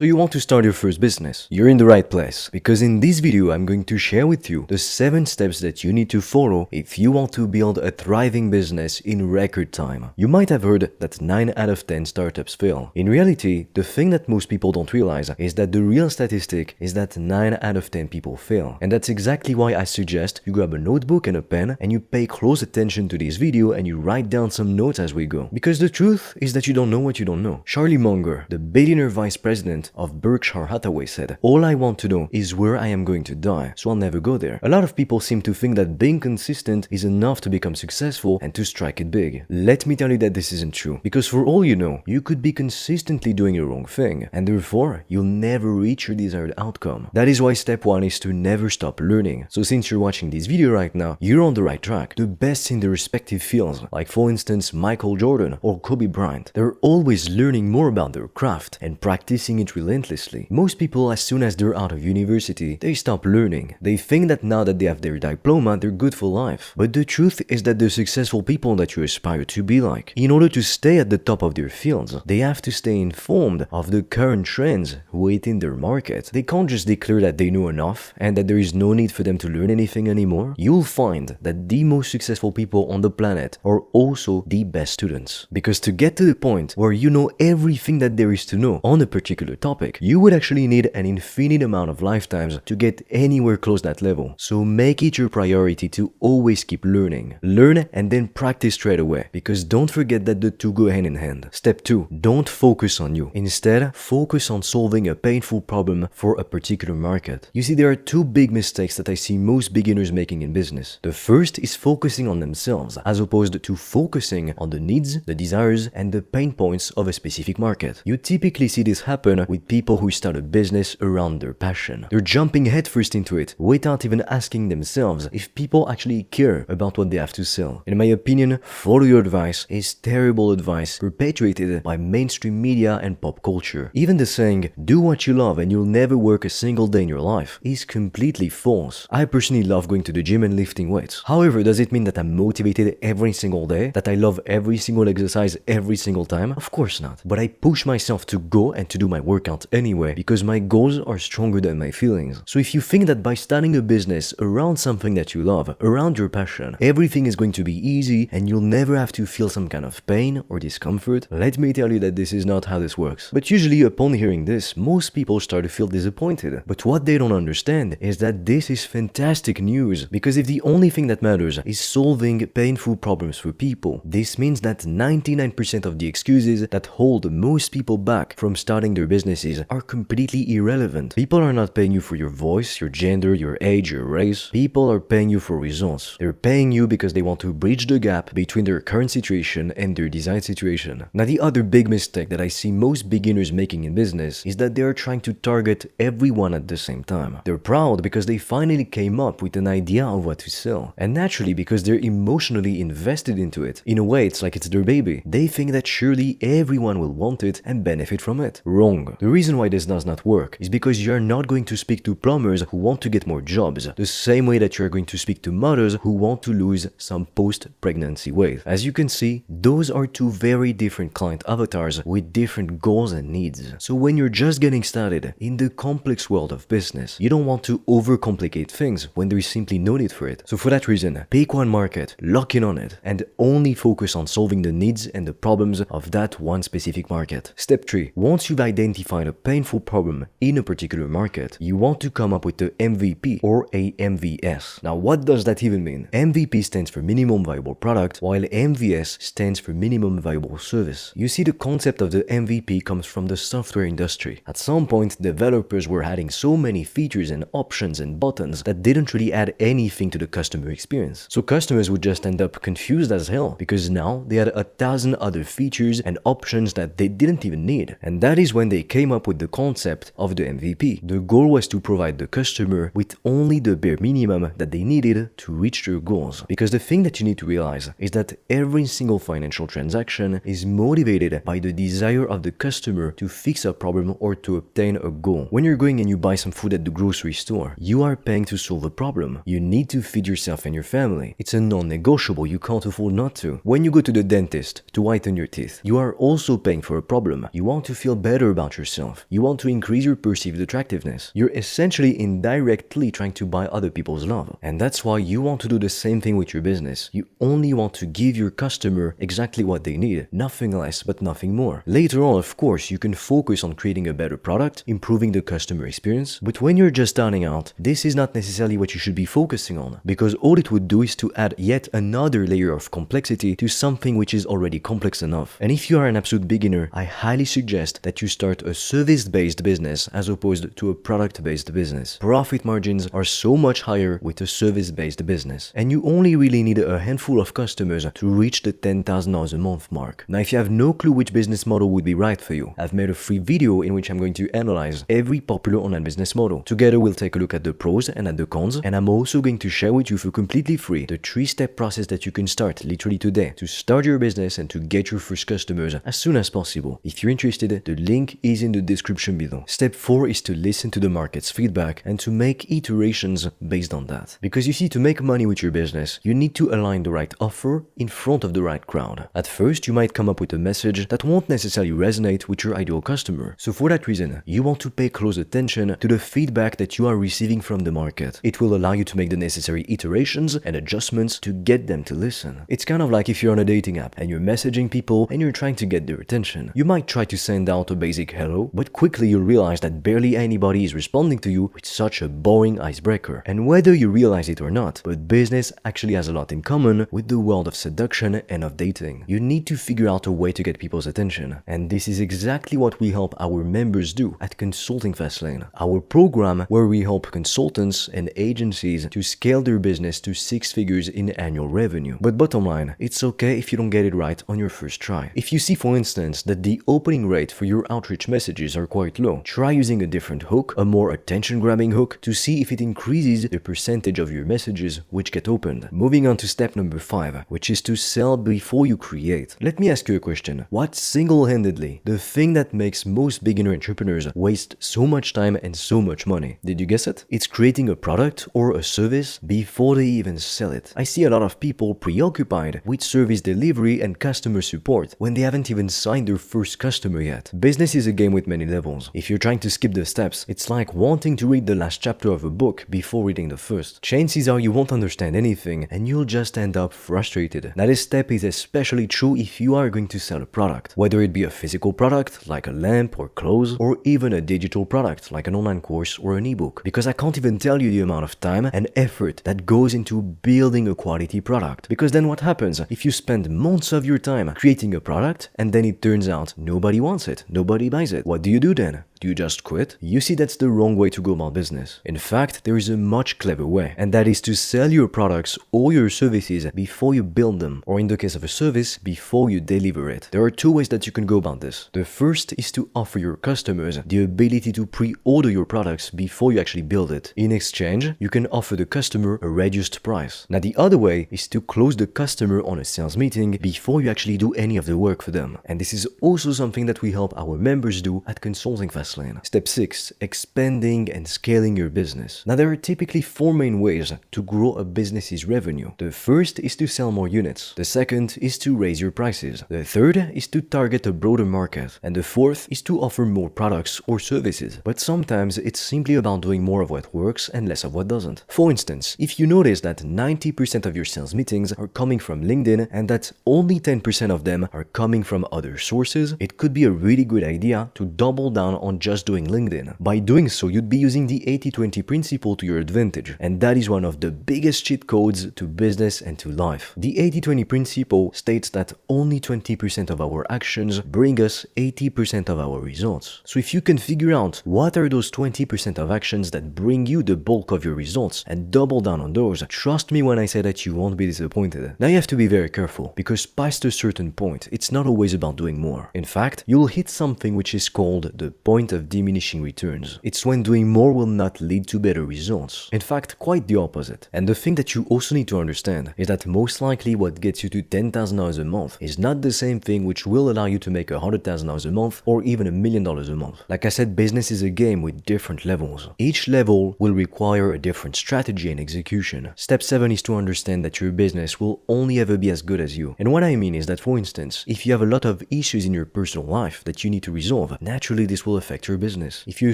So you want to start your first business? You're in the right place, because in this video I'm going to share with you the 7 steps that you need to follow if you want to build a thriving business in record time. You might have heard that 9 out of 10 startups fail. In reality, the thing that most people don't realize is that the real statistic is that 9 out of 10 people fail. And that's exactly why I suggest you grab a notebook and a pen and you pay close attention to this video and you write down some notes as we go. Because the truth is that you don't know what you don't know. Charlie Munger, the billionaire vice president of Berkshire Hathaway, said, "All I want to know is where I am going to die, so I'll never go there." A lot of people seem to think that being consistent is enough to become successful and to strike it big. Let me tell you that this isn't true, because for all you know, you could be consistently doing the wrong thing, and therefore, you'll never reach your desired outcome. That is why step 1 is to never stop learning. So since you're watching this video right now, you're on the right track. The best in their respective fields, like for instance Michael Jordan or Kobe Bryant, they're always learning more about their craft and practicing it relentlessly. Most people, as soon as they're out of university, they stop learning. They think that now that they have their diploma, they're good for life. But the truth is that the successful people that you aspire to be like, in order to stay at the top of their fields, they have to stay informed of the current trends within their market. They can't just declare that they know enough and that there is no need for them to learn anything anymore. You'll find that the most successful people on the planet are also the best students. Because to get to the point where you know everything that there is to know on a particular topic, you would actually need an infinite amount of lifetimes to get anywhere close that level. So make it your priority to always keep learning. Learn and then practice straight away, because don't forget that the two go hand in hand. Step 2. Don't focus on you. Instead, focus on solving a painful problem for a particular market. You see, there are 2 big mistakes that I see most beginners making in business. The first is focusing on themselves, as opposed to focusing on the needs, the desires, and the pain points of a specific market. You typically see this happen with people who start a business around their passion. They're jumping headfirst into it without even asking themselves if people actually care about what they have to sell. In my opinion, follow your advice is terrible advice perpetuated by mainstream media and pop culture. Even the saying, "do what you love and you'll never work a single day in your life," is completely false. I personally love going to the gym and lifting weights. However, does it mean that I'm motivated every single day? That I love every single exercise every single time? Of course not. But I push myself to go and to do my workout anyway, because my goals are stronger than my feelings. So if you think that by starting a business around something that you love, around your passion, everything is going to be easy and you'll never have to feel some kind of pain or discomfort, let me tell you that this is not how this works. But usually upon hearing this, most people start to feel disappointed. But what they don't understand is that this is fantastic news, because if the only thing that matters is solving painful problems for people, this means that 99% of the excuses that hold most people back from starting their businesses are completely irrelevant. People are not paying you for your voice, your gender, your age, your race. People are paying you for results. They're paying you because they want to bridge the gap between their current situation and their desired situation. Now, the other big mistake that I see most beginners making in business is that they are trying to target everyone at the same time. They're proud because they finally came up with an idea of what to sell. And naturally, because they're emotionally invested into it. In a way, it's like it's their baby. They think that surely everyone will want it and benefit from it. Wrong. The reason why this does not work is because you're not going to speak to plumbers who want to get more jobs, the same way that you're going to speak to mothers who want to lose some post-pregnancy weight. As you can see, those are 2 very different client avatars with different goals and needs. So when you're just getting started in the complex world of business, you don't want to overcomplicate things when there is simply no need for it. So for that reason, pick one market, lock in on it, and only focus on solving the needs and the problems of that one specific market. Step 3. Once you've identified a painful problem in a particular market, you want to come up with the MVP or a MVS. Now, what does that even mean? MVP stands for minimum viable product, while MVS stands for minimum viable service. You see, the concept of the MVP comes from the software industry. At some point, developers were adding so many features and options and buttons that didn't really add anything to the customer experience. So customers would just end up confused as hell, because now they had 1,000 other features and options that they didn't even need. And that is when they came up with the concept of the MVP. The goal was to provide the customer with only the bare minimum that they needed to reach their goals. Because the thing that you need to realize is that every single financial transaction is motivated by the desire of the customer to fix a problem or to obtain a goal. When you're going and you buy some food at the grocery store, you are paying to solve a problem. You need to feed yourself and your family. It's a non-negotiable. You can't afford not to. When you go to the dentist to whiten your teeth, you are also paying for a problem. You want to feel better about yourself yourself. You want to increase your perceived attractiveness. You're essentially indirectly trying to buy other people's love. And that's why you want to do the same thing with your business. You only want to give your customer exactly what they need, nothing less but nothing more. Later on, of course, you can focus on creating a better product, improving the customer experience, but when you're just starting out, this is not necessarily what you should be focusing on, because all it would do is to add yet another layer of complexity to something which is already complex enough. And if you are an absolute beginner, I highly suggest that you start a service-based business as opposed to a product-based business. Profit margins are so much higher with a service-based business, and you only really need a handful of customers to reach the $10,000 a month mark. Now, if you have no clue which business model would be right for you, I've made a free video in which I'm going to analyze every popular online business model. Together, we'll take a look at the pros and at the cons, and I'm also going to share with you for completely free the 3-step process that you can start literally today to start your business and to get your first customers as soon as possible. If you're interested, the link is in the description below. Step 4 is to listen to the market's feedback and to make iterations based on that. Because you see, to make money with your business, you need to align the right offer in front of the right crowd. At first, you might come up with a message that won't necessarily resonate with your ideal customer. So for that reason, you want to pay close attention to the feedback that you are receiving from the market. It will allow you to make the necessary iterations and adjustments to get them to listen. It's kind of like if you're on a dating app and you're messaging people and you're trying to get their attention. You might try to send out a basic hello, but quickly you'll realize that barely anybody is responding to you with such a boring icebreaker. And whether you realize it or not, but business actually has a lot in common with the world of seduction and of dating. You need to figure out a way to get people's attention. And this is exactly what we help our members do at Consulting Fastlane, our program where we help consultants and agencies to scale their business to 6 figures in annual revenue. But bottom line, it's okay if you don't get it right on your first try. If you see, for instance, that the opening rate for your outreach messages are quite low, try using a different hook, a more attention-grabbing hook, to see if it increases the percentage of your messages which get opened. Moving on to step number 5, which is to sell before you create. Let me ask you a question. What's single-handedly the thing that makes most beginner entrepreneurs waste so much time and so much money? Did you guess it? It's creating a product or a service before they even sell it. I see a lot of people preoccupied with service delivery and customer support when they haven't even signed their first customer yet. Business is a game with many levels. If you're trying to skip the steps, it's like wanting to read the last chapter of a book before reading the first. Chances are you won't understand anything and you'll just end up frustrated. Now, this step is especially true if you are going to sell a product, whether it be a physical product like a lamp or clothes, or even a digital product like an online course or an ebook, because I can't even tell you the amount of time and effort that goes into building a quality product. Because then what happens if you spend months of your time creating a product and then it turns out nobody wants it, nobody buys it? What do you do then? Do you just quit? You see, that's the wrong way to go about business. In fact, there is a much clever way, and that is to sell your products or your services before you build them, or in the case of a service, before you deliver it. There are 2 ways that you can go about this. The first is to offer your customers the ability to pre-order your products before you actually build it. In exchange, you can offer the customer a reduced price. Now, the other way is to close the customer on a sales meeting before you actually do any of the work for them. And this is also something that we help our members do at Consulting Fastlane. Step 6. Expanding and scaling your business. Now, there are typically 4 main ways to grow a business's revenue. The first is to sell more units. The second is to raise your prices. The third is to target a broader market. And the fourth is to offer more products or services. But sometimes it's simply about doing more of what works and less of what doesn't. For instance, if you notice that 90% of your sales meetings are coming from LinkedIn and that only 10% of them are coming from other sources, it could be a really good idea to double down on just doing LinkedIn. By doing so, you'd be using the 80-20 principle to your advantage, and that is one of the biggest cheat codes to business and to life. The 80-20 principle states that only 20% of our actions bring us 80% of our results. So if you can figure out what are those 20% of actions that bring you the bulk of your results and double down on those, trust me when I say that you won't be disappointed. Now, you have to be very careful, because past a certain point, it's not always about doing more. In fact, you'll hit something which is called the point of diminishing returns. It's when doing more will not lead to better results. In fact, quite the opposite. And the thing that you also need to understand is that most likely what gets you to $10,000 a month is not the same thing which will allow you to make $100,000 a month or even $1 million a month. Like I said, business is a game with different levels. Each level will require a different strategy and execution. Step 7 is to understand that your business will only ever be as good as you. And what I mean is that, for instance, if you have a lot of issues in your personal life that you need to resolve, naturally this will affect affect your business. If you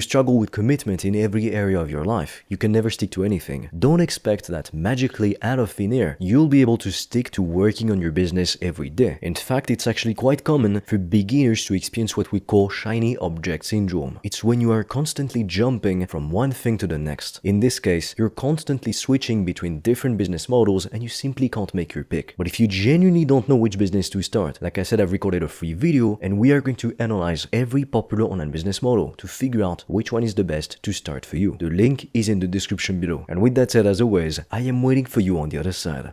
struggle with commitment in every area of your life, you can never stick to anything. Don't expect that magically out of thin air, you'll be able to stick to working on your business every day. In fact, it's actually quite common for beginners to experience what we call shiny object syndrome. It's when you are constantly jumping from one thing to the next. In this case, you're constantly switching between different business models and you simply can't make your pick. But if you genuinely don't know which business to start, like I said, I've recorded a free video and we are going to analyze every popular online business model to figure out which one is the best to start for you. The link is in the description below. And with that said, as always, I am waiting for you on the other side.